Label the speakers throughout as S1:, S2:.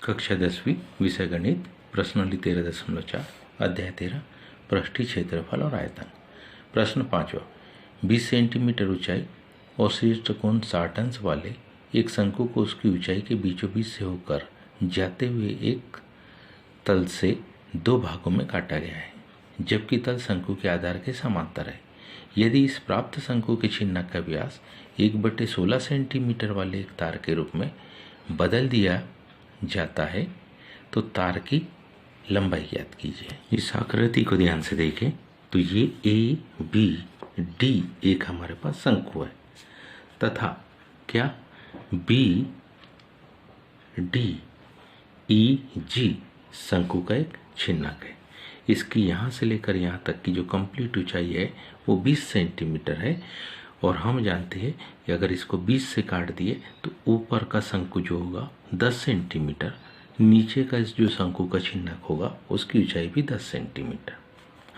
S1: कक्षा 10वीं विषय गणित प्रश्नावली 13.4 अध्याय 13 पृष्ठीय क्षेत्रफल और आयतन। प्रश्न 5वां 20 सेंटीमीटर ऊंचाई और शीर्ष कोण 60 अंश वाले एक शंकु को उसकी ऊंचाई के बीचों बीच से होकर जाते हुए एक तल से दो भागों में काटा गया है, जबकि तल शंकु के आधार के समांतर है। यदि इस प्राप्त शंकु के छिन्नक का व्यास 1/16 सेंटीमीटर वाले एक तार के रूप में बदल दिया जाता है तो तार की लंबाई ज्ञात कीजिए। इस आकृति को ध्यान से देखें तो ये ए बी डी एक हमारे पास शंकु है तथा क्या बी डी ई जी शंकु का एक छिन्नक है। इसकी यहाँ से लेकर यहाँ तक की जो कंप्लीट ऊंचाई है वो 20 सेंटीमीटर है और हम जानते हैं कि अगर इसको 20 से काट दिए तो ऊपर का शंकु जो होगा 10 सेंटीमीटर, नीचे का जो शंकु का छिन्नक होगा उसकी ऊंचाई भी 10 सेंटीमीटर।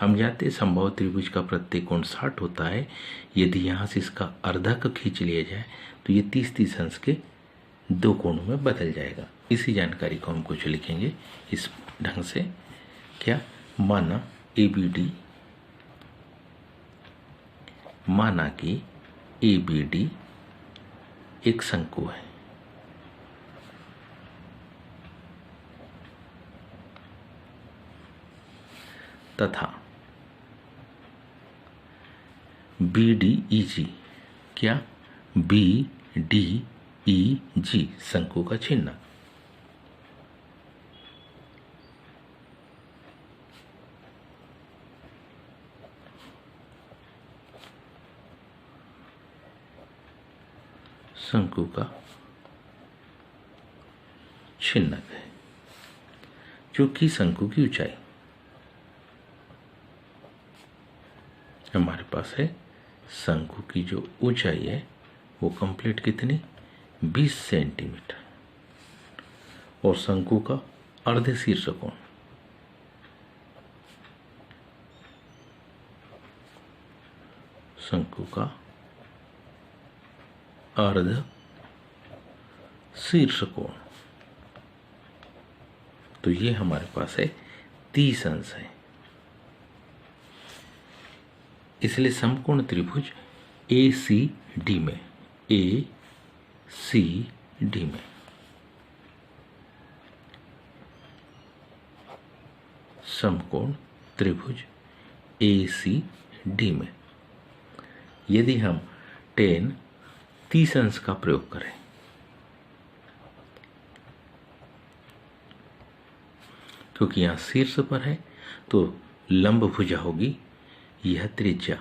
S1: हम जानते हैं संभव त्रिभुज का प्रत्येक कोण 60 होता है। यदि यहाँ से इसका अर्धक खींच लिया जाए तो ये 30-30 अंश के दो कोणों में बदल जाएगा। इसी जानकारी को हम कुछ लिखेंगे इस ढंग से, क्या माना ABD, माना कि ABD एक शंकु है तथा BDEG, क्या BDEG शंकु का छिन्नक। शंकु का छिन्नक है जो कि शंकु की ऊंचाई हमारे पास है। शंकु की जो ऊंचाई है वो कंप्लीट कितनी 20 सेंटीमीटर और शंकु का अर्ध शीर्ष कोण शंकु का अर्ध शीर्ष कोण, तो ये हमारे पास है 30 अंश है। इसलिए समकोण त्रिभुज ACD में समकोण त्रिभुज ACD में यदि हम tan 30 अंश का प्रयोग करें क्योंकि यहां शीर्ष पर है तो लंब भुजा होगी यह त्रिज्या,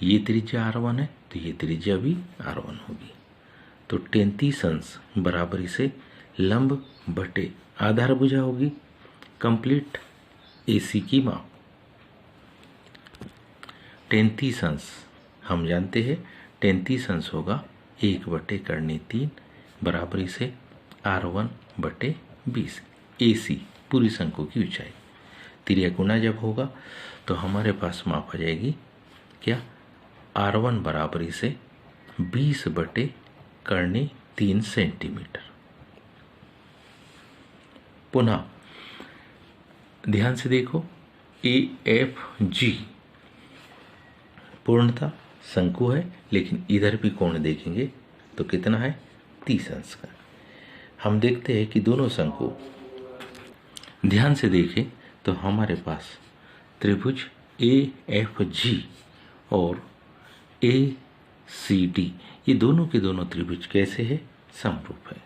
S1: ये त्रिज्या R1 है तो ये त्रिज्या भी R1 होगी। तो tan 30 अंश बराबरी से लंब बटे आधार भुजा होगी कंप्लीट AC की माप। tan 30 अंश हम जानते हैं tan 30 अंश होगा 1/3 बराबरी से R1/20 AC पूरी शंकु की ऊंचाई। त्रिज्या गुना जब होगा तो हमारे पास माप आ जाएगी क्या R1 बराबरी से 20/3 सेंटीमीटर। पुनः ध्यान से देखो AFG पूर्णतः शंकु है लेकिन इधर भी कोण देखेंगे तो कितना है 30 अंश का। हम देखते हैं कि दोनों शंकु ध्यान से देखें तो हमारे पास त्रिभुज AFG और ACD ये दोनों के दोनों त्रिभुज कैसे है समरूप है।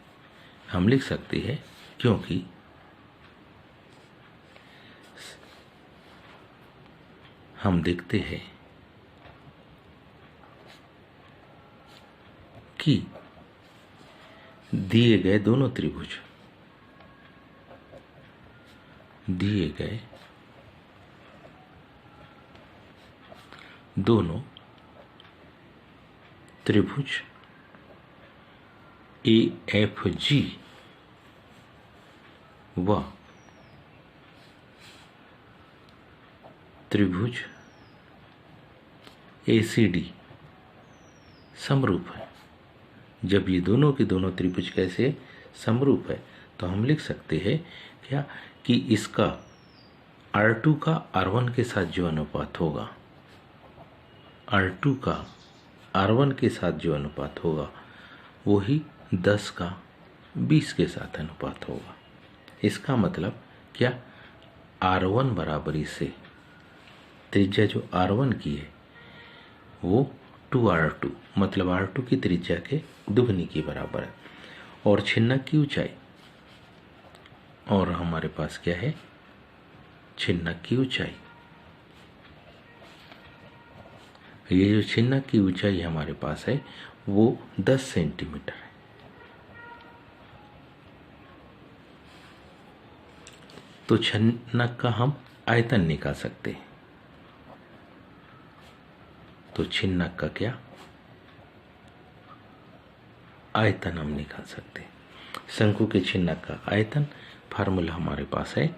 S1: हम लिख सकते हैं क्योंकि हम देखते हैं कि दिए गए दोनों त्रिभुज AFG व त्रिभुज ACD समरूप है। जब ये दोनों के दोनों त्रिभुज कैसे समरूप है तो हम लिख सकते हैं क्या कि इसका R2 का R1 के साथ जो अनुपात होगा, R2 का R1 के साथ जो अनुपात होगा वो ही 10 का 20 के साथ अनुपात होगा। इसका मतलब क्या, R1 बराबरी से त्रिज्या जो R1 की है वो 2R2 मतलब R2 की त्रिज्या के दुगनी के बराबर है। और छिन्नक की ऊंचाई, और हमारे पास क्या है, छिन्नक की ऊंचाई। ये जो छिन्नक की ऊंचाई हमारे पास है वो 10 सेंटीमीटर है। तो छिन्नक का हम आयतन निकाल सकते हैं। तो छिन्नक का क्या आयतन हम निकाल सकते हैं। शंकु के छिन्नक का आयतन फार्मूला हमारे पास है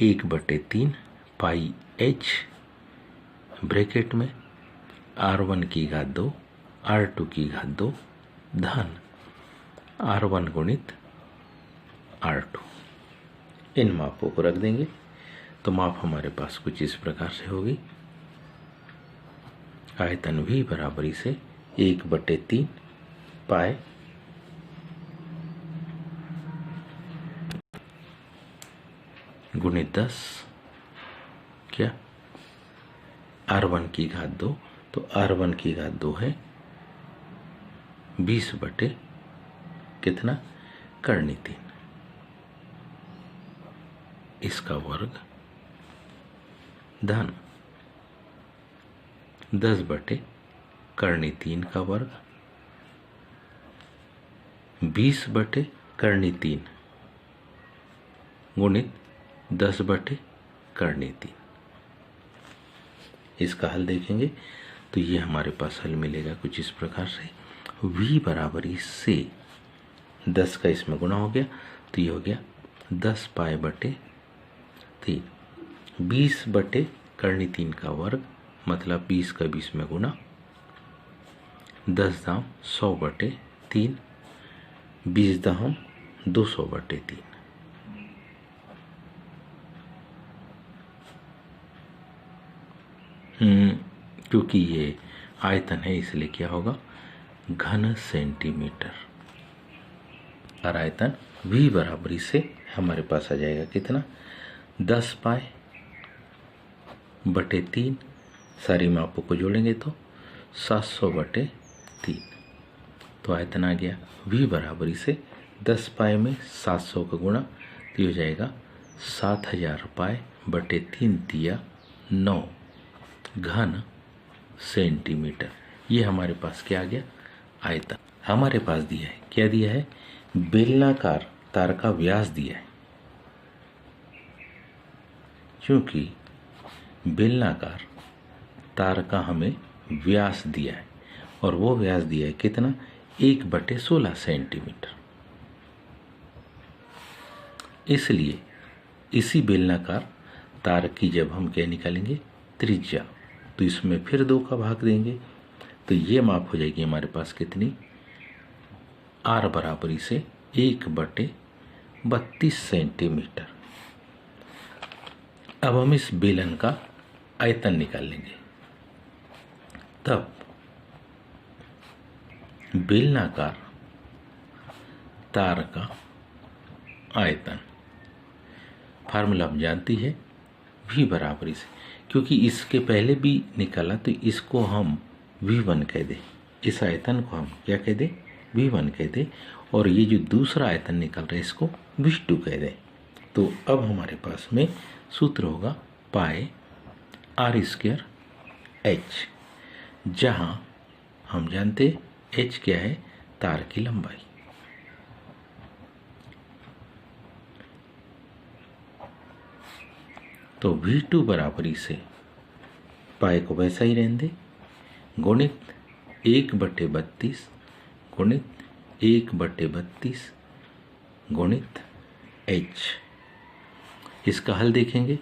S1: 1/3 पाई h ब्रैकेट में R1 की घात 2 R2 की घात 2 धन R1 गुणित R2। इन मापों को रख देंगे तो माप हमारे पास कुछ इस प्रकार से होगी। आयतन V बराबरी से 1/3 पाए गुणित 10 क्या R1 की घात 2, तो R1 की घात 2 है 20 बटे कितना, करनी 3, इसका वर्ग धन 10 बटे करनी 3 का वर्ग 20 बटे करनी 3 गुणित 10 बटे करनी 3। इसका हल देखेंगे तो ये हमारे पास हल मिलेगा कुछ इस प्रकार से। V बराबरी से 10 का इसमें गुणा हो गया तो ये हो गया 10 पाई बटे 3, 20 बटे करनी 3 का वर्ग मतलब 20 का 20 में गुणा, 10 दाम 100 बटे 3, 20 दाम 200 बटे 3। क्योंकि ये आयतन है इसलिए क्या होगा, घन सेंटीमीटर। और आयतन V बराबरी से हमारे पास आ जाएगा कितना, 10 पाई बटे 3, सारी मापों को जोड़ेंगे तो 700 बटे 3। तो आयतन आ गया V बराबरी से 10 पाई में 700 का गुणा तो हो जाएगा 7000 पाई बटे 3 दिया 9 घन सेंटीमीटर। ये हमारे पास क्या आ गया, आयतन। हमारे पास दिया है, क्या दिया है, बेलनाकार तार का व्यास दिया है। क्योंकि बेलनाकार तार का हमें व्यास दिया है और वो व्यास दिया है कितना, 1/16 सेंटीमीटर। इसलिए इसी बेलनाकार तार की जब हम क्या निकालेंगे, त्रिज्या, तो इसमें फिर 2 का भाग देंगे तो ये माप हो जाएगी हमारे पास कितनी, R बराबरी से 1/32 सेंटीमीटर। अब हम इस बेलन का आयतन निकाल लेंगे। तब बेलनाकार तार का आयतन फार्मूला हम जानती है V बराबरी से, क्योंकि इसके पहले भी निकाला तो इसको हम V1 कह दे, इस आयतन को हम क्या कह दे, V1 कह दे, और ये जो दूसरा आयतन निकल रहा है इसको V2 कह दे। तो अब हमारे पास में सूत्र होगा पाई R² H, जहां हम जानते H क्या है, तार की लंबाई। तो V2 बराबरी से पाई को वैसा ही रहने दे, गुणित 1/32 गुणित 1/32 गुणित H। इसका हल देखेंगे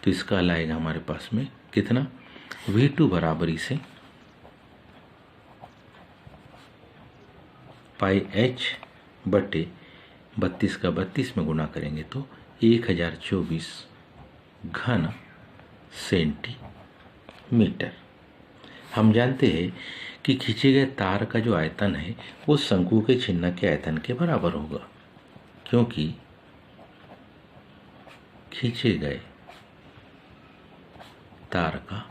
S1: तो इसका हल आएगा हमारे पास में कितना, V2 बराबरी से पाई H बटे 32 का 32 में गुना करेंगे तो 1024 घन सेंटीमीटर। हम जानते हैं कि खींचे गए तार का जो आयतन है वो शंकु के छिन्नक के आयतन के बराबर होगा, क्योंकि खींचे गए तार का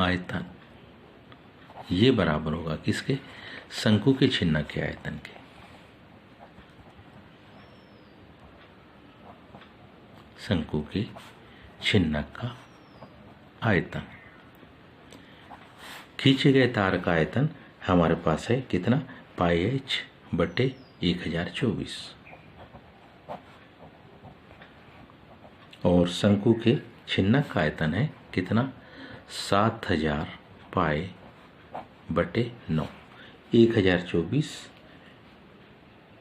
S1: आयतन ये बराबर होगा किसके? शंकु के छिन्नक के आयतन के। शंकु के छिन्नक का आयतन। खींचे गए तार का आयतन हमारे पास है कितना? πh/1024। और शंकु के छिन्नक का आयतन है कितना? 7000 π/9। 1024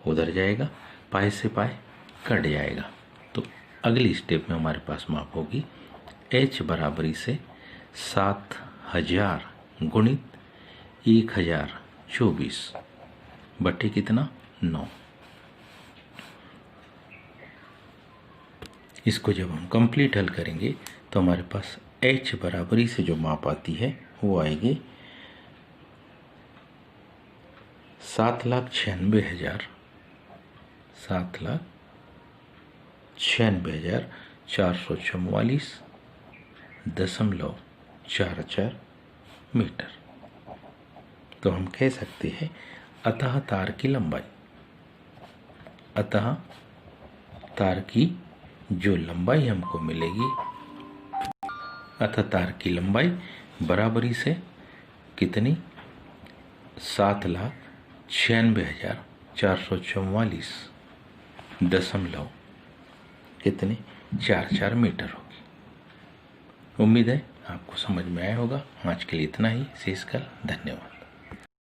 S1: उधर जाएगा, पाई से पाई कट जाएगा। तो अगली स्टेप में हमारे पास माप होगी h बराबरी से 7000 गुणित 1024 बटे कितना? 9। इसको जब हम कंप्लीट हल करेंगे तो हमारे पास h बराबरी से जो माप आती है वो आएगी 7,96,444.44 मीटर। तो हम कह सकते हैं अतः तार की जो लंबाई हमको मिलेगी, अतः तार की लंबाई बराबरी से कितनी? 7,96,444.44 मीटर होगी। उम्मीद है आपको समझ में आया होगा। आज के लिए इतना ही। शेष कल। धन्यवाद।